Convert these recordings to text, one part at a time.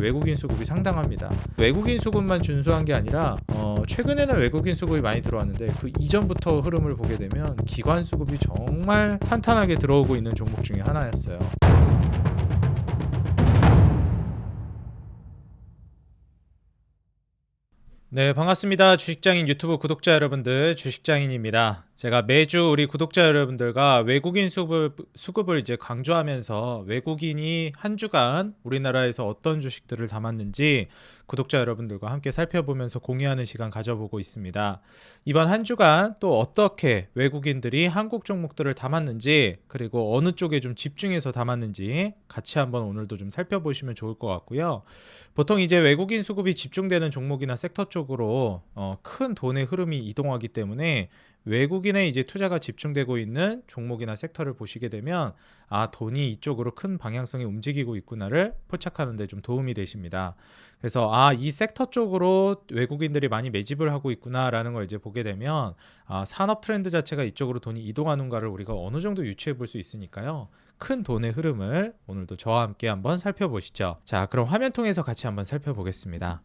외국인 수급이 상당합니다. 외국인 수급만 준수한 게 아니라 최근에는 외국인 수급이 많이 들어왔는데 그 이전부터 흐름을 보게 되면 기관 수급이 정말 탄탄하게 들어오고 있는 종목 중에 하나였어요. 네, 반갑습니다. 주식장인 유튜브 구독자 여러분들, 주식장인입니다. 제가 매주 우리 구독자 여러분들과 외국인 수급을 이제 강조하면서 외국인이 한 주간 우리나라에서 어떤 주식들을 담았는지 구독자 여러분들과 함께 살펴보면서 공유하는 시간 가져보고 있습니다. 이번 한 주간 또 어떻게 외국인들이 한국 종목들을 담았는지, 그리고 어느 쪽에 좀 집중해서 담았는지 같이 한번 오늘도 좀 살펴보시면 좋을 것 같고요. 보통 이제 외국인 수급이 집중되는 종목이나 섹터 쪽으로 큰 돈의 흐름이 이동하기 때문에 외국인의 이제 투자가 집중되고 있는 종목이나 섹터를 보시게 되면 돈이 이쪽으로 큰 방향성이 움직이고 있구나를 포착하는 데 좀 도움이 되십니다. 그래서 이 섹터 쪽으로 외국인들이 많이 매집을 하고 있구나라는 걸 이제 보게 되면 산업 트렌드 자체가 이쪽으로 돈이 이동하는가를 우리가 어느 정도 유추해 볼 수 있으니까요. 큰 돈의 흐름을 오늘도 저와 함께 한번 살펴보시죠. 자, 그럼 화면 통해서 같이 한번 살펴보겠습니다.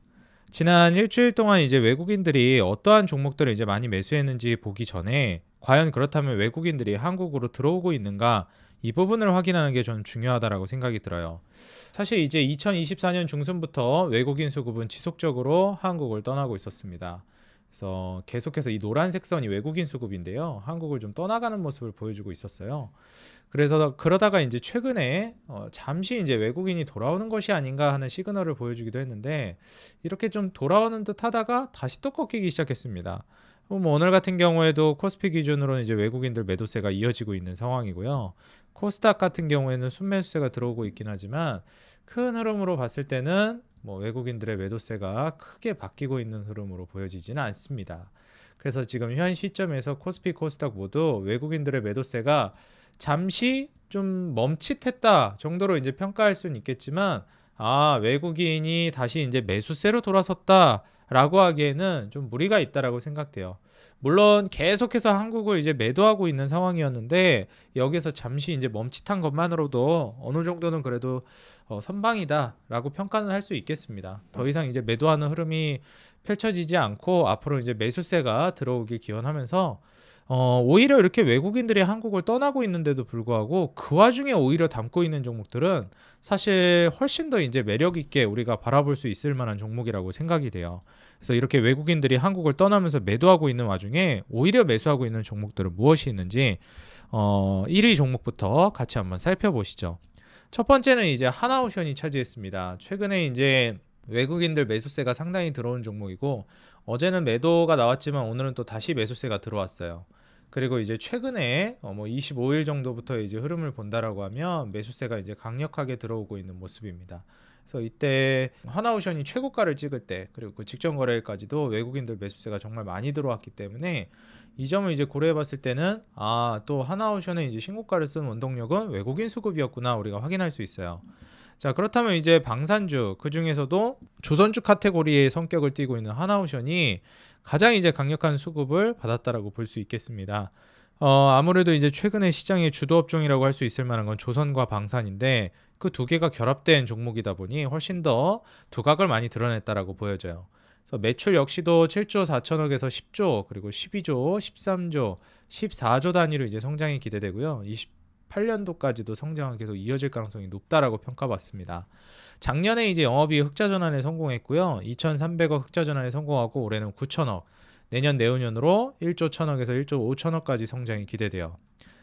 지난 일주일 동안 이제 외국인들이 어떠한 종목들을 이제 많이 매수했는지 보기 전에 과연 그렇다면 외국인들이 한국으로 들어오고 있는가, 이 부분을 확인하는 게 전 중요하다라고 생각이 들어요. 사실 이제 2024년 중순부터 외국인 수급은 지속적으로 한국을 떠나고 있었습니다. 그래서 계속해서 이 노란색 선이 외국인 수급인데요. 한국을 좀 떠나가는 모습을 보여주고 있었어요. 그래서 그러다가 이제 최근에 잠시 이제 외국인이 돌아오는 것이 아닌가 하는 시그널을 보여주기도 했는데, 이렇게 좀 돌아오는 듯 하다가 다시 또 꺾이기 시작했습니다. 오늘 같은 경우에도 코스피 기준으로는 이제 외국인들 매도세가 이어지고 있는 상황이고요. 코스닥 같은 경우에는 순매수세가 들어오고 있긴 하지만 큰 흐름으로 봤을 때는 외국인들의 매도세가 크게 바뀌고 있는 흐름으로 보여지지는 않습니다. 그래서 지금 현 시점에서 코스피, 코스닥 모두 외국인들의 매도세가 잠시 좀 멈칫했다 정도로 이제 평가할 수는 있겠지만, 외국인이 다시 이제 매수세로 돌아섰다라고 하기에는 좀 무리가 있다라고 생각돼요. 물론 계속해서 한국을 이제 매도하고 있는 상황이었는데 여기서 잠시 이제 멈칫한 것만으로도 어느 정도는 그래도 선방이다라고 평가는 할 수 있겠습니다. 더 이상 이제 매도하는 흐름이 펼쳐지지 않고 앞으로 이제 매수세가 들어오길 기원하면서 오히려 이렇게 외국인들이 한국을 떠나고 있는데도 불구하고 그 와중에 오히려 담고 있는 종목들은 사실 훨씬 더 이제 매력 있게 우리가 바라볼 수 있을 만한 종목이라고 생각이 돼요. 그래서 이렇게 외국인들이 한국을 떠나면서 매도하고 있는 와중에 오히려 매수하고 있는 종목들은 무엇이 있는지 1위 종목부터 같이 한번 살펴보시죠. 첫 번째는 이제 하나오션이 차지했습니다. 최근에 이제 외국인들 매수세가 상당히 들어온 종목이고, 어제는 매도가 나왔지만 오늘은 또 다시 매수세가 들어왔어요. 그리고 이제 최근에 25일 정도부터 이제 흐름을 본다라고 하면 매수세가 이제 강력하게 들어오고 있는 모습입니다. 그래서 이때 하나오션이 최고가를 찍을 때, 그리고 그 직전 거래일까지도 외국인들 매수세가 정말 많이 들어왔기 때문에 이 점을 이제 고려해 봤을 때는 또 하나오션의 이제 신고가를 쓴 원동력은 외국인 수급이었구나 우리가 확인할 수 있어요. 자, 그렇다면 이제 방산주, 그 중에서도 조선주 카테고리의 성격을 띠고 있는 하나오션이 가장 이제 강력한 수급을 받았다라고 볼 수 있겠습니다. 아무래도 이제 최근에 시장의 주도 업종이라고 할 수 있을 만한 건 조선과 방산인데, 그 두 개가 결합된 종목이다 보니 훨씬 더 두각을 많이 드러냈다라고 보여져요. 그래서 매출 역시도 7조 4천억에서 10조, 그리고 12조, 13조, 14조 단위로 이제 성장이 기대되고요. 28년도까지도 성장은 계속 이어질 가능성이 높다라고 평가받습니다. 작년에 이제 영업이익 흑자 전환에 성공했고요. 2,300억 흑자 전환에 성공하고 올해는 9천억, 내년 내후년으로 1조 1천억에서 1조 5천억까지 성장이 기대돼요.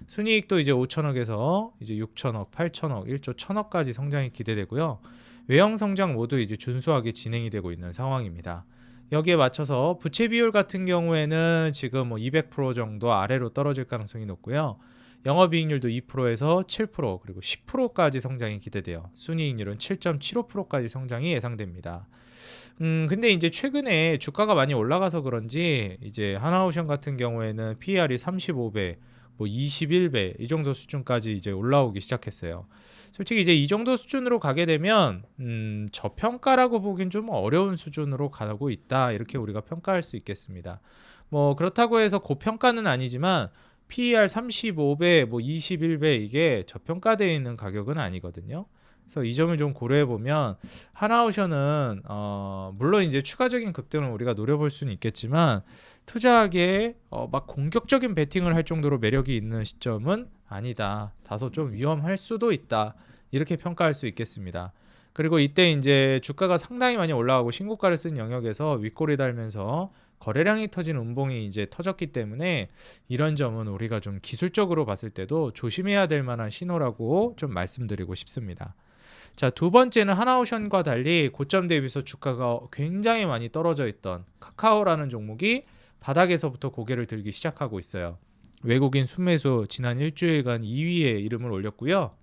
순이익도 이제 5천억에서 이제 6천억, 8천억, 1조 1천억까지 성장이 기대되고요. 외형 성장 모두 이제 준수하게 진행이 되고 있는 상황입니다. 여기에 맞춰서 부채 비율 같은 경우에는 지금 200% 정도 아래로 떨어질 가능성이 높고요. 영업이익률도 2%에서 7%, 그리고 10%까지 성장이 기대돼요. 순이익률은 7.75%까지 성장이 예상됩니다. 근데 이제 최근에 주가가 많이 올라가서 그런지 이제 하나오션 같은 경우에는 PER이 35배, 21배 이 정도 수준까지 이제 올라오기 시작했어요. 솔직히 이제 이 정도 수준으로 가게 되면 저평가라고 보긴 좀 어려운 수준으로 가고 있다, 이렇게 우리가 평가할 수 있겠습니다. 그렇다고 해서 고평가는 아니지만 PER 35배, 21배 이게 저평가되어 있는 가격은 아니거든요. 그래서 이 점을 좀 고려해 보면 하나오션은 물론 이제 추가적인 급등을 우리가 노려볼 수는 있겠지만 투자하기에 막 공격적인 베팅을 할 정도로 매력이 있는 시점은 아니다. 다소 좀 위험할 수도 있다. 이렇게 평가할 수 있겠습니다. 그리고 이때 이제 주가가 상당히 많이 올라가고 신고가를 쓴 영역에서 윗골이 달면서 거래량이 터진 음봉이 이제 터졌기 때문에 이런 점은 우리가 좀 기술적으로 봤을 때도 조심해야 될 만한 신호라고 좀 말씀드리고 싶습니다. 자, 두 번째는 하나오션과 달리 고점 대비해서 주가가 굉장히 많이 떨어져 있던 카카오라는 종목이 바닥에서부터 고개를 들기 시작하고 있어요. 외국인 순매수 지난 일주일간 2위에 이름을 올렸고요.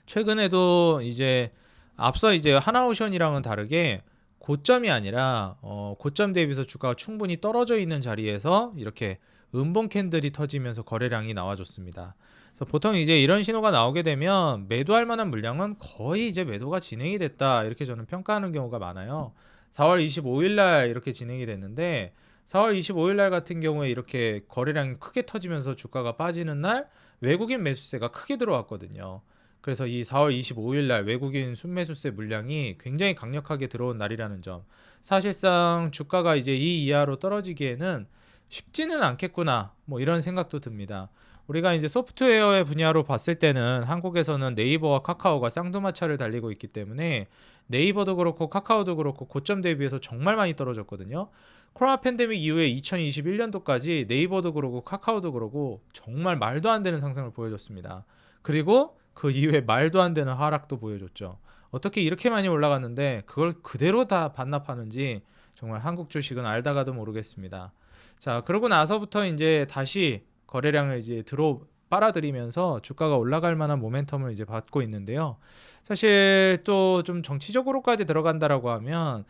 최근에도 이제 앞서 이제 하나오션이랑은 다르게 고점이 아니라 고점 대비해서 주가가 충분히 떨어져 있는 자리에서 이렇게 음봉 캔들이 터지면서 거래량이 나와줬습니다. 그래서 보통 이제 이런 신호가 나오게 되면 매도할 만한 물량은 거의 이제 매도가 진행이 됐다 이렇게 저는 평가하는 경우가 많아요. 4월 25일 날 이렇게 진행이 됐는데 4월 25일 날 같은 경우에 이렇게 거래량이 크게 터지면서 주가가 빠지는 날 외국인 매수세가 크게 들어왔거든요. 그래서 이 4월 25일 날 외국인 순매수세 물량이 굉장히 강력하게 들어온 날이라는 점. 사실상 주가가 이제 이 이하로 떨어지기에는 쉽지는 않겠구나. 뭐 이런 생각도 듭니다. 우리가 이제 소프트웨어의 분야로 봤을 때는 한국에서는 네이버와 카카오가 쌍두마차를 달리고 있기 때문에 네이버도 그렇고 카카오도 그렇고 고점 대비해서 정말 많이 떨어졌거든요. 코로나 팬데믹 이후에 2021년도까지 네이버도 그렇고 카카오도 그렇고 정말 말도 안 되는 상승을 보여줬습니다. 그리고 그 이후에 말도 안 되는 하락도 보여줬죠. 어떻게 이렇게 많이 올라갔는데 그걸 그대로 다 반납하는지 정말 한국 주식은 알다가도 모르겠습니다. 자, 그러고 나서부터 이제 다시 거래량을 이제 들어 빨아들이면서 주가가 올라갈 만한 모멘텀을 이제 받고 있는데요. 사실 또 좀 정치적으로까지 들어간다라고 하면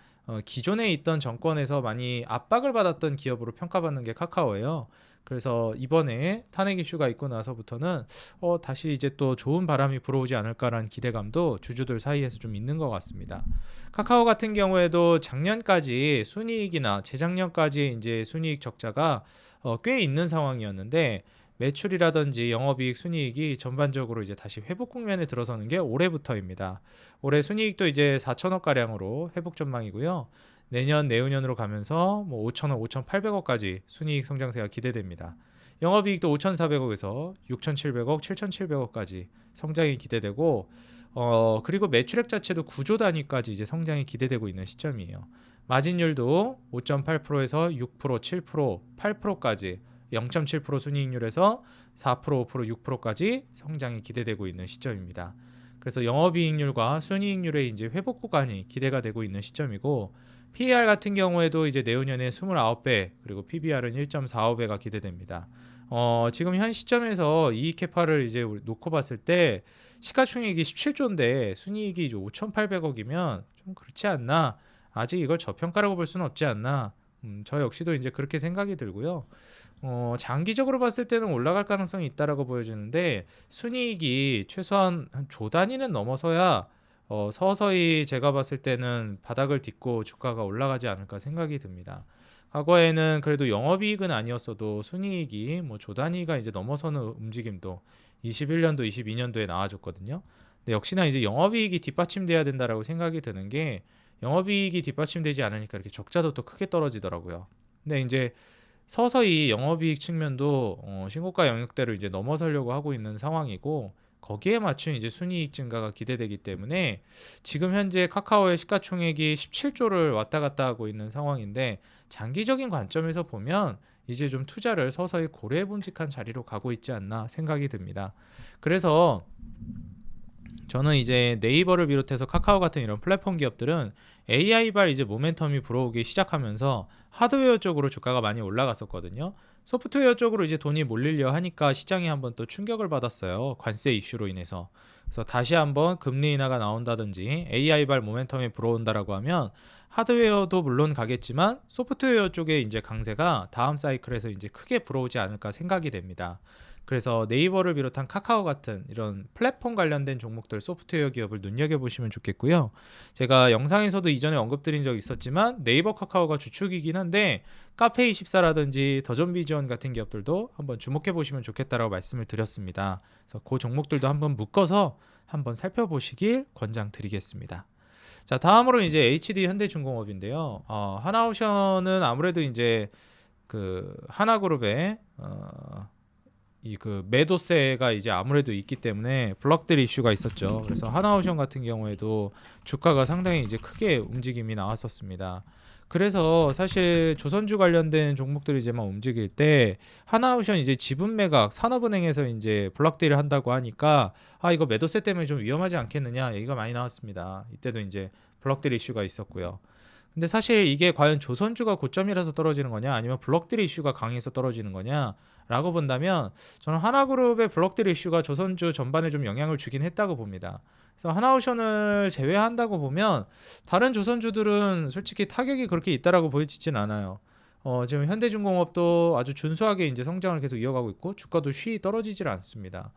기존에 있던 정권에서 많이 압박을 받았던 기업으로 평가받는 게 카카오예요. 그래서 이번에 탄핵 이슈가 있고 나서부터는 다시 이제 또 좋은 바람이 불어오지 않을까라는 기대감도 주주들 사이에서 좀 있는 것 같습니다. 카카오 같은 경우에도 작년까지 순이익이나 재작년까지 이제 순이익 적자가 꽤 있는 상황이었는데 매출이라든지 영업이익 순이익이 전반적으로 이제 다시 회복 국면에 들어서는 게 올해부터입니다. 올해 순이익도 이제 4천억 가량으로 회복 전망이고요. 내년 내후년으로 가면서 뭐 5천억, 5,800억까지 순이익 성장세가 기대됩니다. 영업이익도 5,400억에서 6,700억, 7,700억까지 성장이 기대되고 그리고 매출액 자체도 9조 단위까지 이제 성장이 기대되고 있는 시점이에요. 마진율도 5.8%에서 6%, 7%, 8%까지 0.7% 순이익률에서 4%, 5%, 6%까지 성장이 기대되고 있는 시점입니다. 그래서 영업이익률과 순이익률의 이제 회복 구간이 기대가 되고 있는 시점이고 PER 같은 경우에도 이제 내후년에 29배 그리고 PBR은 1.45배가 기대됩니다. 지금 현 시점에서 이익 캐파를 이제 놓고 봤을 때 시가총액이 17조인데 순이익이 5,800억이면 좀 그렇지 않나? 아직 이걸 저평가라고 볼 수는 없지 않나? 저 역시도 이제 그렇게 생각이 들고요. 장기적으로 봤을 때는 올라갈 가능성이 있다라고 보여지는데 순이익이 최소한 한 조 단위는 넘어서야 서서히 제가 봤을 때는 바닥을 딛고 주가가 올라가지 않을까 생각이 듭니다. 과거에는 그래도 영업이익은 아니었어도 순이익이 뭐 조 단위가 이제 넘어서는 움직임도 21년도, 22년도에 나와줬거든요. 근데 역시나 이제 영업이익이 뒷받침돼야 된다라고 생각이 드는 게 영업이익이 뒷받침되지 않으니까 이렇게 적자도 또 크게 떨어지더라고요. 근데 이제 서서히 영업이익 측면도 신고가 영역대로 이제 넘어서려고 하고 있는 상황이고 거기에 맞춘 이제 순이익 증가가 기대되기 때문에 지금 현재 카카오의 시가총액이 17조를 왔다 갔다 하고 있는 상황인데 장기적인 관점에서 보면 이제 좀 투자를 서서히 고려해봄직한 자리로 가고 있지 않나 생각이 듭니다. 그래서 저는 이제 네이버를 비롯해서 카카오 같은 이런 플랫폼 기업들은 AI발 이제 모멘텀이 불어오기 시작하면서 하드웨어 쪽으로 주가가 많이 올라갔었거든요. 소프트웨어 쪽으로 이제 돈이 몰리려 하니까 시장이 한번 또 충격을 받았어요. 관세 이슈로 인해서. 그래서 다시 한번 금리 인하가 나온다든지 AI발 모멘텀이 불어온다라고 하면 하드웨어도 물론 가겠지만 소프트웨어 쪽에 이제 강세가 다음 사이클에서 이제 크게 불어오지 않을까 생각이 됩니다. 그래서 네이버를 비롯한 카카오 같은 이런 플랫폼 관련된 종목들 소프트웨어 기업을 눈여겨보시면 좋겠고요. 제가 영상에서도 이전에 언급드린 적이 있었지만 네이버 카카오가 주축이긴 한데 카페24라든지 더존비지원 같은 기업들도 한번 주목해 보시면 좋겠다라고 말씀을 드렸습니다. 그래서 그 종목들도 한번 묶어서 한번 살펴보시길 권장드리겠습니다. 자, 다음으로 이제 HD 현대중공업인데요. 하나오션은 아무래도 이제 그 하나그룹의 이 그 매도세가 이제 아무래도 있기 때문에 블럭들 이슈가 있었죠. 그래서 하나오션 같은 경우에도 주가가 상당히 이제 크게 움직임이 나왔었습니다. 그래서 사실 조선주 관련된 종목들이 이제 막 움직일 때 하나오션 이제 지분 매각 산업은행에서 이제 블럭딜을 한다고 하니까 이거 매도세 때문에 좀 위험하지 않겠느냐 얘기가 많이 나왔습니다. 이때도 이제 블럭딜 이슈가 있었고요. 근데 사실 이게 과연 조선주가 고점이라서 떨어지는 거냐 아니면 블럭딜 이슈가 강해서 떨어지는 거냐 라고 본다면 저는 하나그룹의 블럭딜 이슈가 조선주 전반에 좀 영향을 주긴 했다고 봅니다. 그래서 하나오션을 제외한다고 보면 다른 조선주들은 솔직히 타격이 그렇게 있다라고 보여지진 않아요. 지금 현대중공업도 아주 준수하게 이제 성장을 계속 이어가고 있고 주가도 쉬이 떨어지질 않습니다.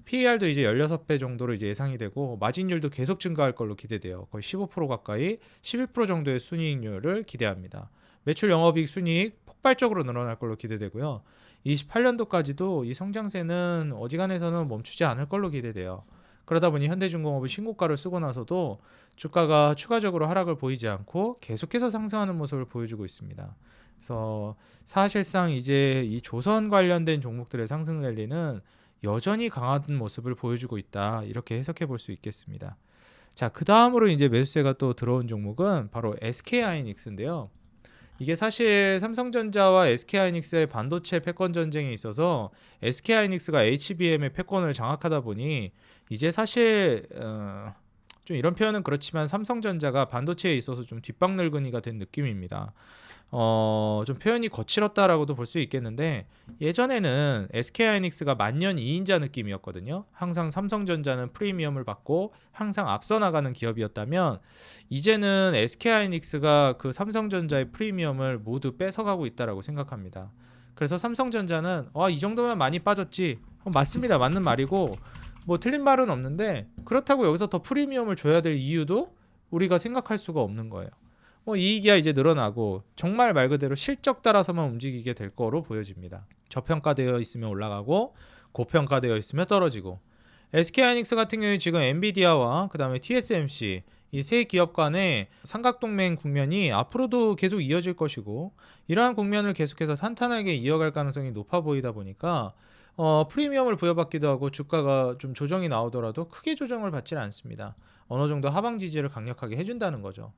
PER도 이제 16배 정도로 이제 예상이 되고 마진율도 계속 증가할 걸로 기대돼요. 거의 15% 가까이 11% 정도의 순이익률을 기대합니다. 매출 영업이익 순이익 폭발적으로 늘어날 걸로 기대되고요. 28년도까지도 이 성장세는 어지간해서는 멈추지 않을 걸로 기대돼요. 그러다 보니 현대중공업이 신고가를 쓰고 나서도 주가가 추가적으로 하락을 보이지 않고 계속해서 상승하는 모습을 보여주고 있습니다. 그래서 사실상 이제 이 조선 관련된 종목들의 상승 랠리는 여전히 강한 모습을 보여주고 있다. 이렇게 해석해 볼 수 있겠습니다. 자, 그 다음으로 이제 매수세가 또 들어온 종목은 바로 SK하이닉스인데요. 이게 사실 삼성전자와 SK하이닉스의 반도체 패권 전쟁에 있어서 SK하이닉스가 HBM의 패권을 장악하다 보니 이제 사실 좀 이런 표현은 그렇지만 삼성전자가 반도체에 있어서 좀 뒷방늙은이가 된 느낌입니다. 좀 표현이 거칠었다라고도 볼 수 있겠는데 예전에는 SK하이닉스가 만년 2인자 느낌이었거든요. 항상 삼성전자는 프리미엄을 받고 항상 앞서 나가는 기업이었다면 이제는 SK하이닉스가 그 삼성전자의 프리미엄을 모두 뺏어가고 있다라고 생각합니다. 그래서 삼성전자는 이 정도면 많이 빠졌지. 맞습니다. 맞는 말이고 뭐 틀린 말은 없는데 그렇다고 여기서 더 프리미엄을 줘야 될 이유도 우리가 생각할 수가 없는 거예요. 이익이야 이제 늘어나고 정말 말 그대로 실적 따라서만 움직이게 될 거로 보여집니다. 저평가되어 있으면 올라가고 고평가되어 있으면 떨어지고 SK하이닉스 같은 경우에 지금 엔비디아와 그 다음에 TSMC 이 세 기업 간의 삼각동맹 국면이 앞으로도 계속 이어질 것이고 이러한 국면을 계속해서 탄탄하게 이어갈 가능성이 높아 보이다 보니까 프리미엄을 부여받기도 하고 주가가 좀 조정이 나오더라도 크게 조정을 받지는 않습니다. 어느 정도 하방 지지를 강력하게 해준다는 거죠.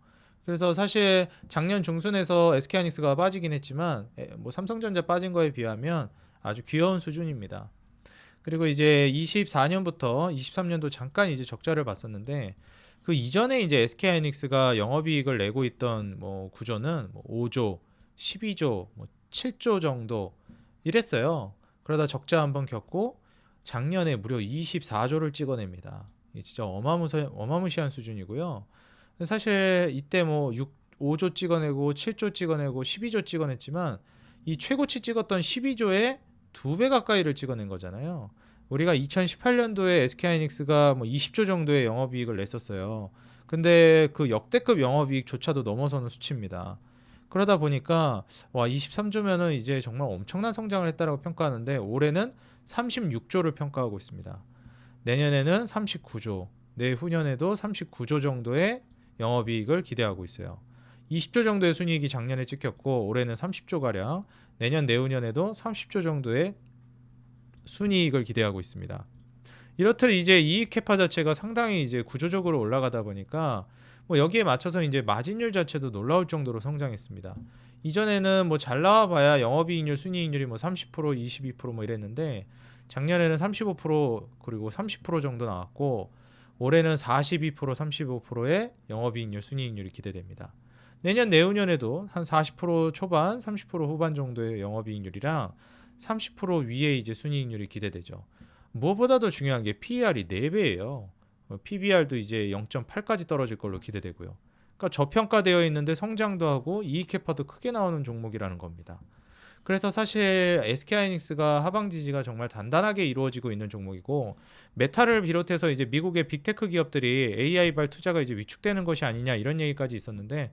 그래서 사실 작년 중순에서 SK하이닉스가 빠지긴 했지만 뭐 삼성전자 빠진 거에 비하면 아주 귀여운 수준입니다. 그리고 이제 24년부터 23년도 잠깐 이제 적자를 봤었는데 그 이전에 이제 SK하이닉스가 영업이익을 내고 있던 뭐 구조는 뭐 5조, 12조, 뭐 7조 정도 이랬어요. 그러다 적자 한번 겪고 작년에 무려 24조를 찍어냅니다. 이게 진짜 어마무시한 수준이고요. 사실 이때 뭐 5조 찍어내고 7조 찍어내고 12조 찍어냈지만 이 최고치 찍었던 12조에 2배 가까이를 찍어낸 거잖아요. 우리가 2018년도에 SK하이닉스가 뭐 20조 정도의 영업이익을 냈었어요. 근데 그 역대급 영업이익조차도 넘어서는 수치입니다. 그러다 보니까 23조면은 이제 정말 엄청난 성장을 했다라고 평가하는데 올해는 36조를 평가하고 있습니다. 내년에는 39조, 내후년에도 39조 정도의 영업이익을 기대하고 있어요. 20조 정도의 순이익이 작년에 찍혔고 올해는 30조 가량, 내년 내후년에도 30조 정도의 순이익을 기대하고 있습니다. 이렇듯 이제 이익 캐파 자체가 상당히 이제 구조적으로 올라가다 보니까 뭐 여기에 맞춰서 이제 마진율 자체도 놀라울 정도로 성장했습니다. 이전에는 뭐 잘 나와봐야 영업이익률, 순이익률이 뭐 30%, 22%뭐 이랬는데 작년에는 35% 그리고 30% 정도 나왔고 올해는 42%, 35%의 영업이익률, 순이익률이 기대됩니다. 내년 내후년에도 한 40% 초반, 30% 후반 정도의 영업이익률이랑 30% 위에 이제 순이익률이 기대되죠. 무엇보다도 중요한 게 PER이 4배예요. PBR도 이제 0.8까지 떨어질 걸로 기대되고요. 그러니까 저평가되어 있는데 성장도 하고 이익 캐파도 크게 나오는 종목이라는 겁니다. 그래서 사실 SK하이닉스가 하방 지지가 정말 단단하게 이루어지고 있는 종목이고, 메타를 비롯해서 이제 미국의 빅테크 기업들이 AI발 투자가 이제 위축되는 것이 아니냐 이런 얘기까지 있었는데,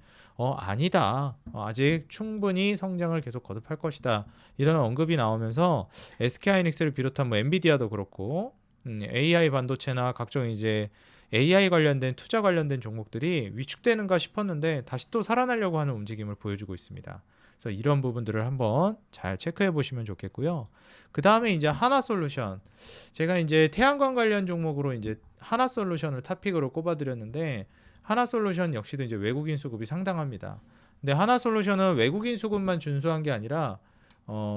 아니다. 아직 충분히 성장을 계속 거듭할 것이다. 이런 언급이 나오면서 SK하이닉스를 비롯한 뭐 엔비디아도 그렇고, AI 반도체나 각종 이제 AI 관련된 투자 관련된 종목들이 위축되는가 싶었는데 다시 또 살아나려고 하는 움직임을 보여주고 있습니다. 그래서 이런 부분들을 한번 잘 체크해 보시면 좋겠고요. 그 다음에 이제 하나솔루션. 제가 이제 태양광 관련 종목으로 이제 하나솔루션을 탑픽으로 꼽아드렸는데, 하나솔루션 역시도 이제 외국인 수급이 상당합니다. 근데 하나솔루션은 외국인 수급만 준수한 게 아니라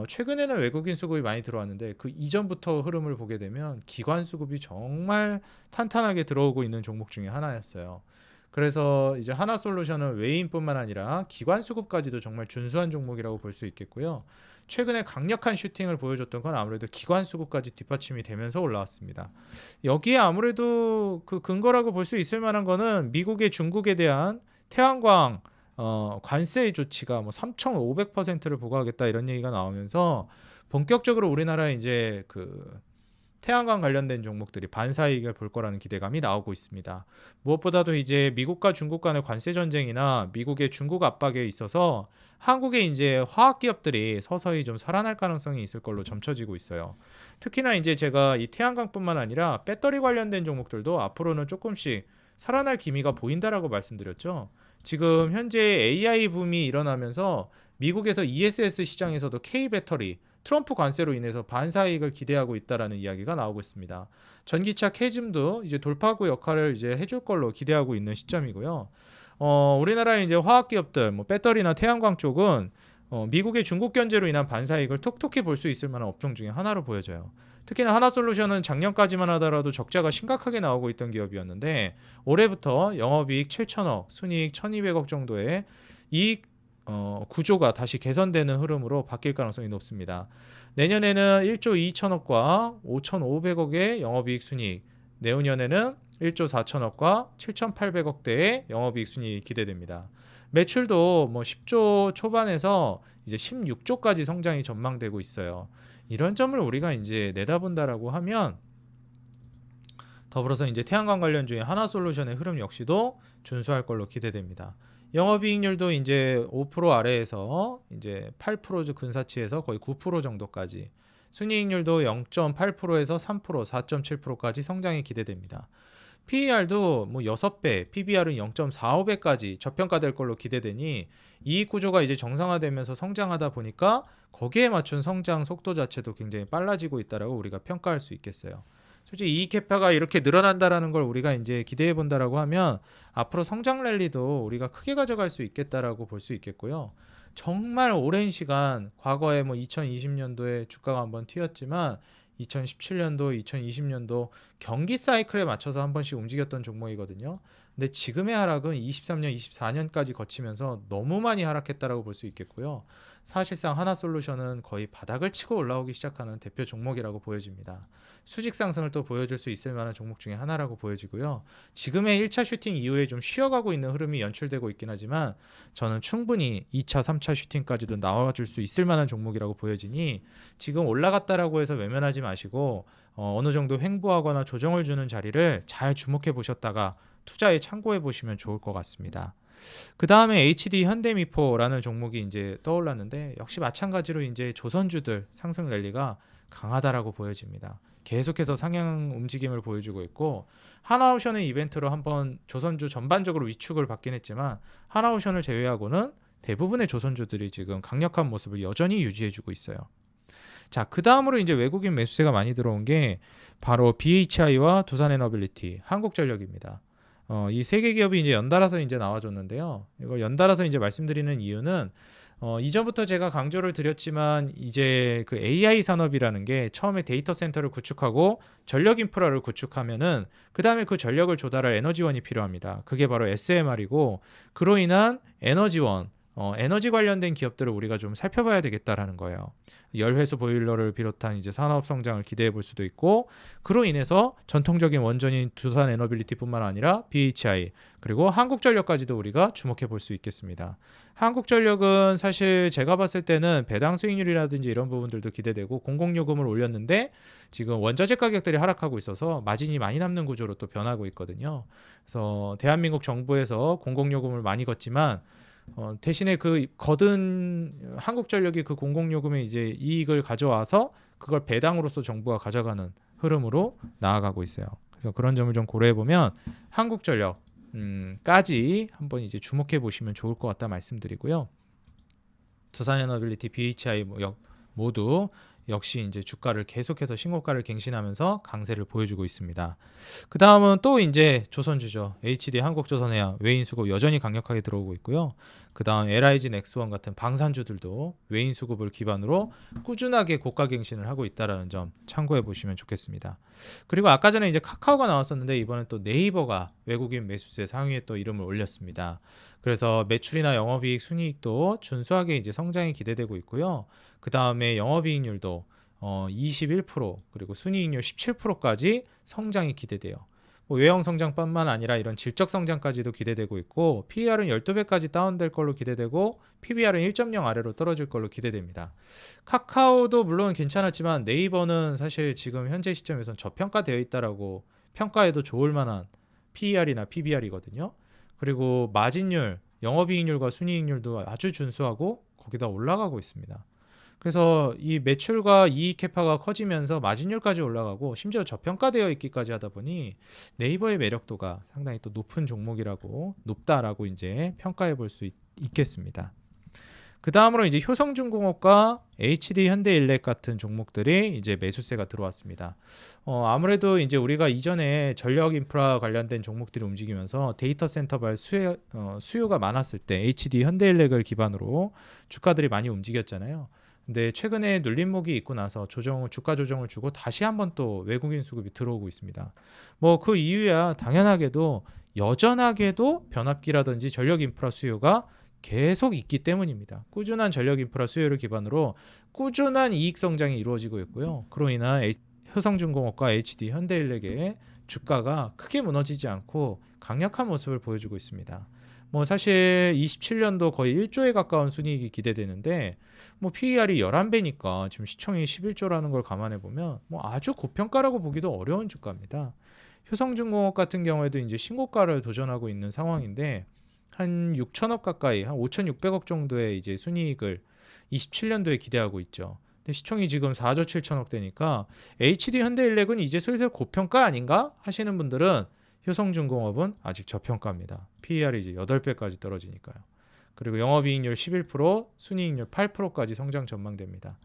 최근에는 외국인 수급이 많이 들어왔는데, 그 이전부터 흐름을 보게 되면 기관 수급이 정말 탄탄하게 들어오고 있는 종목 중에 하나였어요. 그래서 이제 하나솔루션은 외인뿐만 아니라 기관 수급까지도 정말 준수한 종목이라고 볼 수 있겠고요. 최근에 강력한 슈팅을 보여줬던 건 아무래도 기관 수급까지 뒷받침이 되면서 올라왔습니다. 여기에 아무래도 그 근거라고 볼 수 있을 만한 거는 미국의 중국에 대한 태양광 관세 조치가 뭐 3,500%를 부과하겠다 이런 얘기가 나오면서 본격적으로 우리나라에 이제 그 태양광 관련된 종목들이 반사이익을 볼 거라는 기대감이 나오고 있습니다. 무엇보다도 이제 미국과 중국 간의 관세 전쟁이나 미국의 중국 압박에 있어서 한국의 이제 화학 기업들이 서서히 좀 살아날 가능성이 있을 걸로 점쳐지고 있어요. 특히나 이제 제가 이 태양광뿐만 아니라 배터리 관련된 종목들도 앞으로는 조금씩 살아날 기미가 보인다라고 말씀드렸죠. 지금 현재 AI 붐이 일어나면서 미국에서 ESS 시장에서도 K 배터리 트럼프 관세로 인해서 반사이익을 기대하고 있다라는 이야기가 나오고 있습니다. 전기차 캐즘도 이제 돌파구 역할을 이제 해줄 걸로 기대하고 있는 시점이고요. 우리나라의 이제 화학 기업들, 뭐 배터리나 태양광 쪽은 미국의 중국 견제로 인한 반사이익을 톡톡히 볼 수 있을 만한 업종 중에 하나로 보여져요. 특히나 하나솔루션은 작년까지만 하더라도 적자가 심각하게 나오고 있던 기업이었는데, 올해부터 영업이익 7천억, 순이익 1,200억 정도의 이익 구조가 다시 개선되는 흐름으로 바뀔 가능성이 높습니다. 내년에는 1조 2천억과 5,500억의 영업이익 순이익, 내후년에는 1조 4천억과 7,800억대의 영업이익 순이익이 기대됩니다. 매출도 뭐 10조 초반에서 이제 16조까지 성장이 전망되고 있어요. 이런 점을 우리가 이제 내다본다라고 하면, 더불어서 이제 태양광 관련 중에 하나솔루션의 흐름 역시도 준수할 걸로 기대됩니다. 영업이익률도 이제 5% 아래에서 이제 8% 근사치에서 거의 9% 정도까지, 순이익률도 0.8%에서 3%, 4.7%까지 성장이 기대됩니다. PER도 뭐 6배, PBR은 0.45배까지 저평가될 걸로 기대되니, 이익 구조가 이제 정상화되면서 성장하다 보니까 거기에 맞춘 성장 속도 자체도 굉장히 빨라지고 있다라고 우리가 평가할 수 있겠어요. 솔직히 이익 캐파가 이렇게 늘어난다라는 걸 우리가 이제 기대해 본다라고 하면 앞으로 성장 랠리도 우리가 크게 가져갈 수 있겠다라고 볼 수 있겠고요. 정말 오랜 시간, 과거에 뭐 2020년도에 주가가 한번 튀었지만 2017년도, 2020년도 경기 사이클에 맞춰서 한 번씩 움직였던 종목이거든요. 근데 지금의 하락은 23년, 24년까지 거치면서 너무 많이 하락했다라고 볼 수 있겠고요. 사실상 하나솔루션은 거의 바닥을 치고 올라오기 시작하는 대표 종목이라고 보여집니다. 수직 상승을 또 보여줄 수 있을 만한 종목 중에 하나라고 보여지고요. 지금의 1차 슈팅 이후에 좀 쉬어가고 있는 흐름이 연출되고 있긴 하지만, 저는 충분히 2차, 3차 슈팅까지도 나와줄 수 있을 만한 종목이라고 보여지니, 지금 올라갔다라고 해서 외면하지 마시고 어느 정도 횡보하거나 조정을 주는 자리를 잘 주목해 보셨다가 투자에 참고해 보시면 좋을 것 같습니다. 그 다음에 HD 현대미포라는 종목이 이제 떠올랐는데, 역시 마찬가지로 이제 조선주들 상승 랠리가 강하다라고 보여집니다. 계속해서 상향 움직임을 보여주고 있고, 하나오션의 이벤트로 한번 조선주 전반적으로 위축을 받긴 했지만, 하나오션을 제외하고는 대부분의 조선주들이 지금 강력한 모습을 여전히 유지해주고 있어요. 자, 그 다음으로 이제 외국인 매수세가 많이 들어온 게 바로 BHI와 두산에너빌리티, 한국전력입니다. 이 세 개 기업이 이제 연달아서 이제 나와줬는데요. 이거 연달아서 이제 말씀드리는 이유는, 이전부터 제가 강조를 드렸지만 이제 그 AI 산업이라는 게 처음에 데이터 센터를 구축하고 전력 인프라를 구축하면은 그 다음에 그 전력을 조달할 에너지원이 필요합니다. 그게 바로 SMR이고, 그로 인한 에너지원, 에너지 관련된 기업들을 우리가 좀 살펴봐야 되겠다라는 거예요. 열회수 보일러를 비롯한 이제 산업 성장을 기대해 볼 수도 있고, 그로 인해서 전통적인 원전인 두산 에너빌리티뿐만 아니라 BHI 그리고 한국전력까지도 우리가 주목해 볼 수 있겠습니다. 한국전력은 사실 제가 봤을 때는 배당 수익률이라든지 이런 부분들도 기대되고 공공요금을 올렸는데 지금 원자재 가격들이 하락하고 있어서 마진이 많이 남는 구조로 또 변하고 있거든요. 그래서 대한민국 정부에서 공공요금을 많이 걷지만 대신에 그 거둔 한국전력이 그 공공요금의 이제 이익을 가져와서 그걸 배당으로서 정부가 가져가는 흐름으로 나아가고 있어요. 그래서 그런 점을 좀 고려해 보면 한국전력 까지 한번 이제 주목해 보시면 좋을 것 같다 말씀드리고요. 두산에너빌리티, BHI 모두 역시 이제 주가를 계속해서 신고가를 갱신하면서 강세를 보여주고 있습니다. 그 다음은 또 이제 조선주죠. HD 한국조선해양 외인 수급 여전히 강력하게 들어오고 있고요. 그 다음 LIG 넥스원 같은 방산주들도 외인 수급을 기반으로 꾸준하게 고가 갱신을 하고 있다는 점 참고해 보시면 좋겠습니다. 그리고 아까 전에 이제 카카오가 나왔었는데 이번엔 또 네이버가 외국인 매수세 상위에 또 이름을 올렸습니다. 그래서 매출이나 영업이익, 순이익도 준수하게 이제 성장이 기대되고 있고요. 그 다음에 영업이익률도 21% 그리고 순이익률 17%까지 성장이 기대돼요. 뭐 외형 성장뿐만 아니라 이런 질적 성장까지도 기대되고 있고 PER은 12배까지 다운될 걸로 기대되고 PBR은 1.0 아래로 떨어질 걸로 기대됩니다. 카카오도 물론 괜찮았지만 네이버는 사실 지금 현재 시점에선 저평가되어 있다라고 평가해도 좋을 만한 PER이나 PBR이거든요. 그리고 마진율, 영업이익률과 순이익률도 아주 준수하고 거기다 올라가고 있습니다. 그래서 이 매출과 이익 캐파가 커지면서 마진율까지 올라가고 심지어 저평가되어 있기까지 하다 보니 네이버의 매력도가 상당히 또 높다라고 이제 평가해 볼 수 있겠습니다. 그 다음으로 이제 효성중공업과 HD 현대일렉 같은 종목들이 이제 매수세가 들어왔습니다. 아무래도 이제 우리가 이전에 전력 인프라 관련된 종목들이 움직이면서 데이터 센터발 수요가 많았을 때 HD 현대일렉을 기반으로 주가들이 많이 움직였잖아요. 근데 최근에 눌림목이 있고 나서 주가 조정을 주고 다시 한번 또 외국인 수급이 들어오고 있습니다. 뭐 그 이유야 당연하게도 여전하게도 변압기라든지 전력 인프라 수요가 계속 있기 때문입니다. 꾸준한 전력 인프라 수요를 기반으로 꾸준한 이익 성장이 이루어지고 있고요. 그로 인한 효성중공업과 HD 현대일렉의 주가가 크게 무너지지 않고 강력한 모습을 보여주고 있습니다. 뭐 사실 27년도 거의 1조에 가까운 순이익이 기대되는데 뭐 PER이 11배니까 지금 시총이 11조라는 걸 감안해 보면 뭐 아주 고평가라고 보기도 어려운 주가입니다. 효성중공업 같은 경우에도 이제 신고가를 도전하고 있는 상황인데 한 6천억 가까이 한 5,600억 정도의 이제 순이익을 27년도에 기대하고 있죠. 근데 시총이 지금 4조 7천억 되니까 HD 현대일렉은 이제 슬슬 고평가 아닌가 하시는 분들은 효성중공업은 아직 저평가입니다. PER이 이제 8배까지 떨어지니까요. 그리고 영업이익률 11%, 순이익률 8%까지 성장 전망됩니다.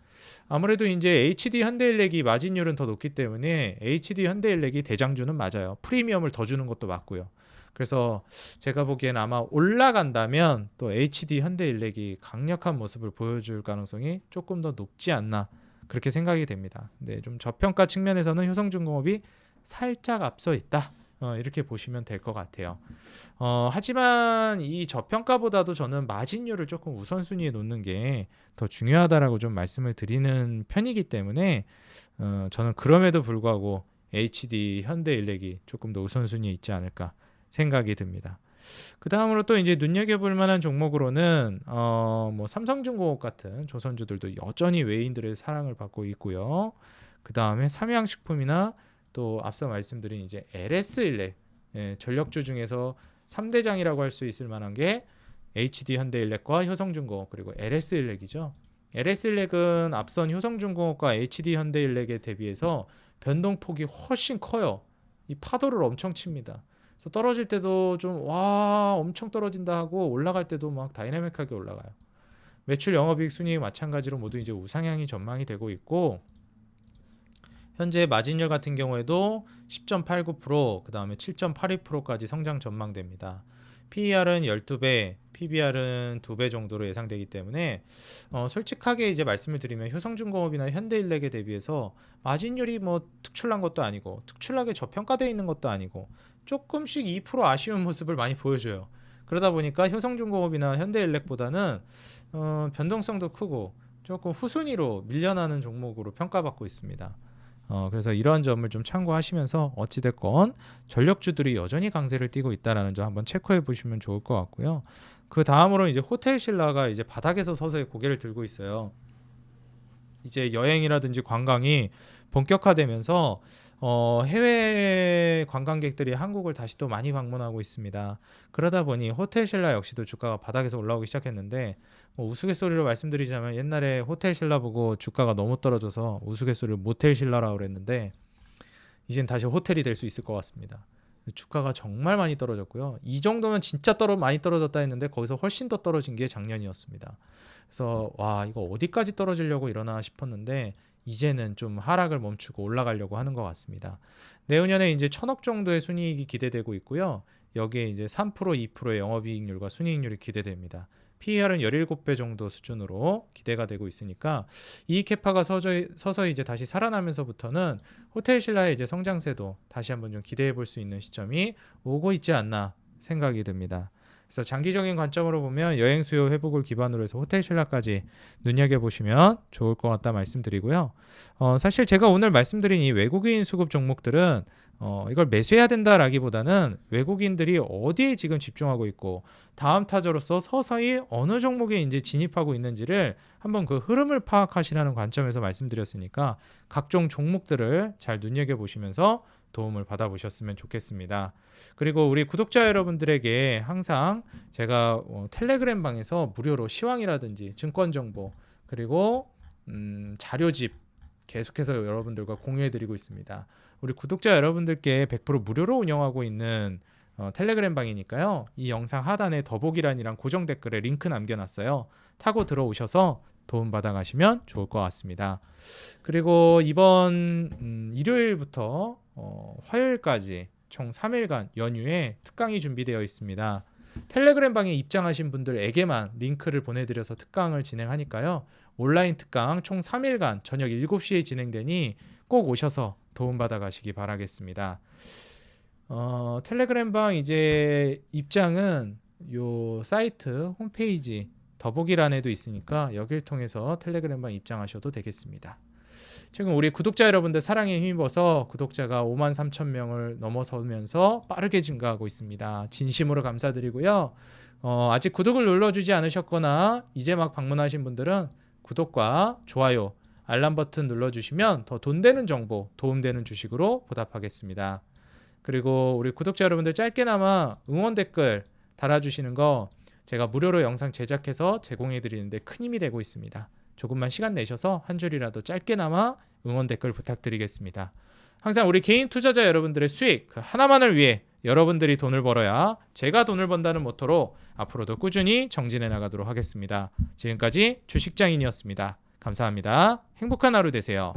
아무래도 이제 HD 현대일렉이 마진율은 더 높기 때문에 HD 현대일렉이 대장주는 맞아요. 프리미엄을 더 주는 것도 맞고요. 그래서 제가 보기엔 아마 올라간다면 또 HD 현대일렉이 강력한 모습을 보여줄 가능성이 조금 더 높지 않나 그렇게 생각이 됩니다. 근데 좀 저평가 측면에서는 효성중공업이 살짝 앞서 있다. 이렇게 보시면 될 것 같아요. 하지만 이 저평가보다도 저는 마진율을 조금 우선순위에 놓는 게 더 중요하다라고 좀 말씀을 드리는 편이기 때문에 저는 그럼에도 불구하고 HD 현대일렉이 조금 더 우선순위에 있지 않을까 생각이 듭니다. 그 다음으로 또 이제 눈여겨볼 만한 종목으로는 뭐 삼성중공업 같은 조선주들도 여전히 외인들의 사랑을 받고 있고요. 그 다음에 삼양식품이나 또 앞서 말씀드린 이제 LS일렉 전력주 중에서 3대장이라고 할 수 있을 만한 게 HD 현대일렉과 효성중공업 그리고 LS일렉이죠. LS일렉은 앞선 효성중공업과 HD 현대일렉에 대비해서 변동폭이 훨씬 커요. 이 파도를 엄청 칩니다. 그래서 떨어질 때도 좀 와 엄청 떨어진다 하고 올라갈 때도 막 다이나믹하게 올라가요. 매출 영업이익 순이익 마찬가지로 모두 이제 우상향이 전망이 되고 있고 현재 마진율 같은 경우에도 10.89%, 그 다음에 7.82%까지 성장 전망됩니다. PER은 12배, PBR은 2배 정도로 예상되기 때문에 솔직하게 이제 말씀을 드리면 효성중공업이나 현대일렉에 대비해서 마진율이 뭐 특출난 것도 아니고 특출나게 저평가되어 있는 것도 아니고 조금씩 2% 아쉬운 모습을 많이 보여줘요. 그러다 보니까 효성중공업이나 현대일렉보다는 변동성도 크고 조금 후순위로 밀려나는 종목으로 평가받고 있습니다. 그래서 이런 점을 좀 참고하시면서 어찌됐건 전력주들이 여전히 강세를 띠고 있다는 점 한번 체크해 보시면 좋을 것 같고요. 그 다음으로 이제 호텔신라가 이제 바닥에서 서서히 고개를 들고 있어요. 이제 여행이라든지 관광이 본격화되면서 해외 관광객들이 한국을 다시 또 많이 방문하고 있습니다. 그러다 보니 호텔신라 역시도 주가가 바닥에서 올라오기 시작했는데 우스갯소리로 말씀드리자면 옛날에 호텔신라 보고 주가가 너무 떨어져서 우스갯소리로 모텔신라라고 그랬는데 이젠 다시 호텔이 될 수 있을 것 같습니다. 주가가 정말 많이 떨어졌고요. 이 정도면 진짜 많이 떨어졌다 했는데 거기서 훨씬 더 떨어진 게 작년이었습니다. 그래서 와 이거 어디까지 떨어지려고 이러나 싶었는데 이제는 좀 하락을 멈추고 올라가려고 하는 것 같습니다. 내후년에 이제 1,000억 정도의 순이익이 기대되고 있고요. 여기에 이제 3% 2%의 영업이익률과 순이익률이 기대됩니다. PER은 17배 정도 수준으로 기대가 되고 있으니까 이 캐파가 서서히 이제 다시 살아나면서부터는 호텔신라의 이제 성장세도 다시 한번 좀 기대해 볼 수 있는 시점이 오고 있지 않나 생각이 듭니다. 그래서 장기적인 관점으로 보면 여행 수요 회복을 기반으로 해서 호텔신라까지 눈여겨보시면 좋을 것 같다 말씀드리고요. 사실 제가 오늘 말씀드린 이 외국인 수급 종목들은 이걸 매수해야 된다라기보다는 외국인들이 어디에 지금 집중하고 있고 다음 타자로서 서서히 어느 종목에 이제 진입하고 있는지를 한번 그 흐름을 파악하시라는 관점에서 말씀드렸으니까 각종 종목들을 잘 눈여겨보시면서 도움을 받아보셨으면 좋겠습니다. 그리고 우리 구독자 여러분들에게 항상 제가 텔레그램 방에서 무료로 시황이라든지 증권 정보 그리고 자료집 계속해서 여러분들과 공유해드리고 있습니다. 우리 구독자 여러분들께 100% 무료로 운영하고 있는 텔레그램 방이니까요. 이 영상 하단에 더보기란이랑 고정 댓글에 링크 남겨놨어요. 타고 들어오셔서 도움 받아가시면 좋을 것 같습니다. 그리고 이번 일요일부터 화요일까지 총 3일간 연휴에 특강이 준비되어 있습니다. 텔레그램 방에 입장하신 분들에게만 링크를 보내드려서 특강을 진행하니까요. 온라인 특강 총 3일간 저녁 7시에 진행되니 꼭 오셔서 도움받아 가시기 바라겠습니다. 텔레그램 방 이제 입장은 요 사이트 홈페이지 더보기란에도 있으니까 여길 통해서 텔레그램 방 입장하셔도 되겠습니다. 지금 우리 구독자 여러분들 사랑에 힘입어서 구독자가 53,000명을 넘어서면서 빠르게 증가하고 있습니다. 진심으로 감사드리고요. 아직 구독을 눌러주지 않으셨거나 이제 막 방문하신 분들은 구독과 좋아요, 알람 버튼 눌러주시면 더 돈 되는 정보, 도움되는 주식으로 보답하겠습니다. 그리고 우리 구독자 여러분들 짧게나마 응원 댓글 달아주시는 거 제가 무료로 영상 제작해서 제공해드리는데 큰 힘이 되고 있습니다. 조금만 시간 내셔서 한 줄이라도 짧게나마 응원 댓글 부탁드리겠습니다. 항상 우리 개인 투자자 여러분들의 수익 그 하나만을 위해 여러분들이 돈을 벌어야 제가 돈을 번다는 모토로 앞으로도 꾸준히 정진해 나가도록 하겠습니다. 지금까지 주식장인이었습니다. 감사합니다. 행복한 하루 되세요.